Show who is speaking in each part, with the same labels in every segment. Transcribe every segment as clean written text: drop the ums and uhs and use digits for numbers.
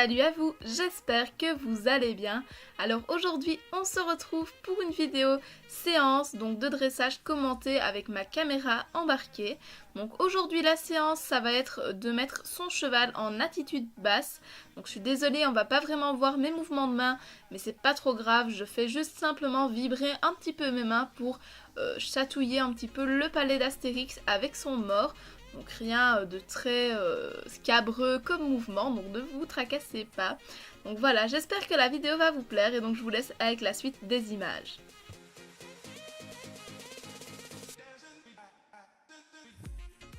Speaker 1: Salut à vous, j'espère que vous allez bien. Alors aujourd'hui on se retrouve pour une vidéo séance donc de dressage commenté avec ma caméra embarquée. Donc aujourd'hui la séance ça va être de mettre son cheval en attitude basse. Donc je suis désolée, on va pas vraiment voir mes mouvements de main, mais c'est pas trop grave, je fais juste simplement vibrer un petit peu mes mains pour chatouiller un petit peu le palais d'Astérix avec son mors. Donc rien de très scabreux comme mouvement, donc ne vous tracassez pas. Donc voilà, j'espère que la vidéo va vous plaire et donc je vous laisse avec la suite des images.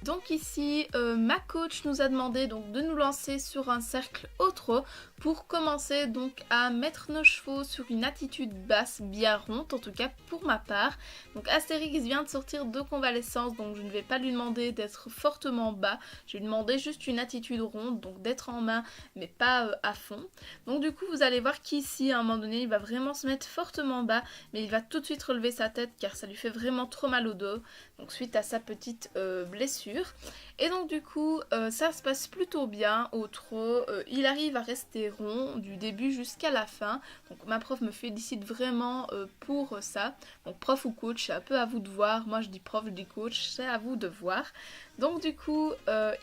Speaker 1: Donc ici, ma coach nous a demandé donc de nous lancer sur un cercle au trot pour commencer donc à mettre nos chevaux sur une attitude basse bien ronde, en tout cas pour ma part. Donc Astérix vient de sortir de convalescence, donc je ne vais pas lui demander d'être fortement bas, je vais lui demander juste une attitude ronde, donc d'être en main mais pas à fond. Donc du coup vous allez voir qu'ici à un moment donné il va vraiment se mettre fortement bas, mais il va tout de suite relever sa tête car ça lui fait vraiment trop mal au dos, donc suite à sa petite blessure. Et donc du coup ça se passe plutôt bien au trot, il arrive à rester rond du début jusqu'à la fin, donc ma prof me félicite vraiment pour ça. Donc prof ou coach, c'est un peu à vous de voir, moi je dis prof, je dis coach, c'est à vous de voir. Donc du coup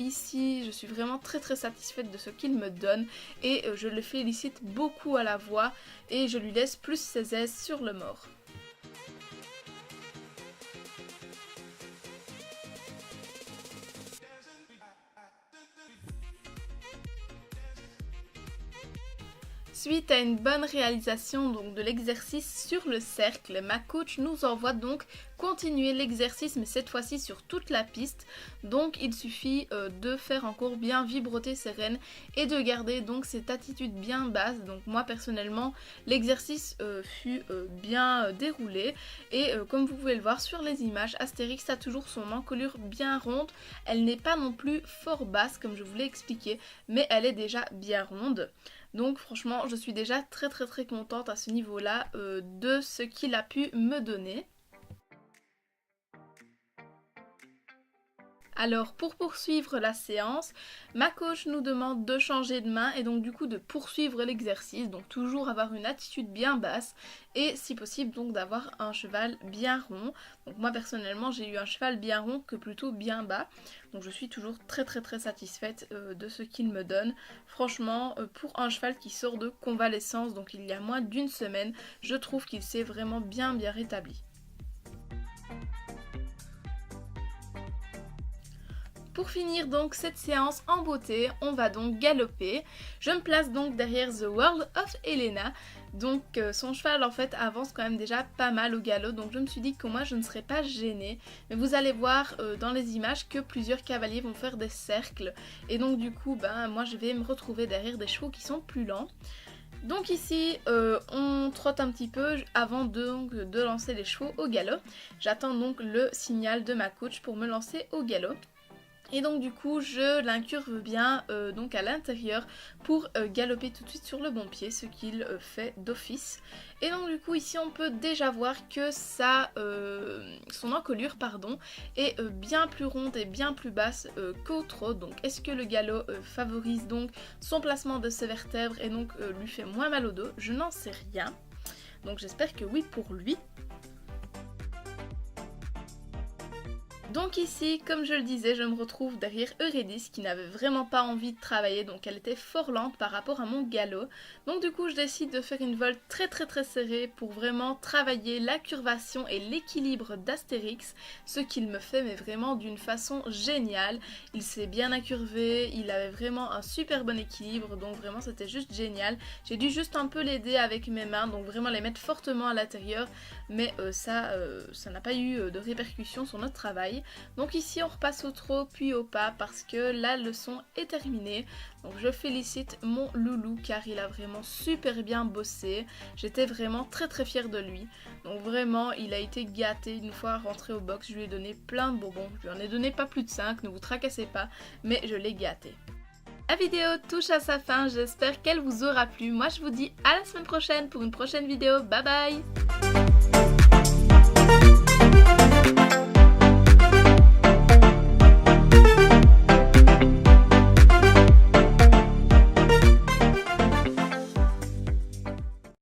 Speaker 1: ici je suis vraiment très satisfaite de ce qu'il me donne et je le félicite beaucoup à la voix et je lui laisse plus ses aises sur le mors. Suite à une bonne réalisation donc de l'exercice sur le cercle, ma coach nous envoie donc continuer l'exercice mais cette fois-ci sur toute la piste. Donc il suffit de faire encore bien vibroter ses rênes et de garder donc cette attitude bien basse. Donc moi personnellement l'exercice fut bien déroulé et comme vous pouvez le voir sur les images, Astérix a toujours son encolure bien ronde. Elle n'est pas non plus fort basse comme je vous l'ai expliqué, mais elle est déjà bien ronde. Donc franchement je suis déjà très contente à ce niveau là de ce qu'il a pu me donner. Alors pour poursuivre la séance, ma coach nous demande de changer de main et donc du coup de poursuivre l'exercice, donc toujours avoir une attitude bien basse et si possible donc d'avoir un cheval bien rond. Donc moi personnellement j'ai eu un cheval bien rond que plutôt bien bas, donc je suis toujours très satisfaite de ce qu'il me donne. Franchement pour un cheval qui sort de convalescence, donc il y a moins d'une semaine, je trouve qu'il s'est vraiment bien rétabli. Pour finir donc cette séance en beauté, on va donc galoper. Je me place donc derrière The World of Elena. Donc son cheval en fait avance quand même déjà pas mal au galop, donc je me suis dit que moi je ne serais pas gênée. Mais vous allez voir dans les images que plusieurs cavaliers vont faire des cercles. Et donc du coup moi je vais me retrouver derrière des chevaux qui sont plus lents. Donc ici on trotte un petit peu avant de lancer les chevaux au galop. J'attends donc le signal de ma coach pour me lancer au galop. Et donc du coup je l'incurve bien donc à l'intérieur pour galoper tout de suite sur le bon pied, ce qu'il fait d'office. Et donc du coup ici on peut déjà voir que son encolure est bien plus ronde et bien plus basse qu'au trot. Donc est-ce que le galop favorise donc son placement de ses vertèbres et donc lui fait moins mal au dos? Je n'en sais rien. Donc j'espère que oui pour lui. Donc ici, comme je le disais, je me retrouve derrière Eurydice qui n'avait vraiment pas envie de travailler, donc elle était fort lente par rapport à mon galop. Donc du coup, je décide de faire une volte très serrée pour vraiment travailler la curvation et l'équilibre d'Astérix, ce qu'il me fait mais vraiment d'une façon géniale. Il s'est bien incurvé, il avait vraiment un super bon équilibre, donc vraiment c'était juste génial. J'ai dû juste un peu l'aider avec mes mains, donc vraiment les mettre fortement à l'intérieur, mais ça n'a pas eu de répercussions sur notre travail. Donc ici on repasse au trot puis au pas parce que la leçon est terminée. Donc je félicite mon loulou car il a vraiment super bien bossé. J'étais vraiment très fière de lui. Donc vraiment il a été gâté une fois rentré au box. Je lui ai donné plein de bonbons. Je lui en ai donné pas plus de 5, ne vous tracassez pas, mais je l'ai gâté. La vidéo touche à sa fin, j'espère qu'elle vous aura plu. Moi je vous dis à la semaine prochaine pour une prochaine vidéo. Bye bye.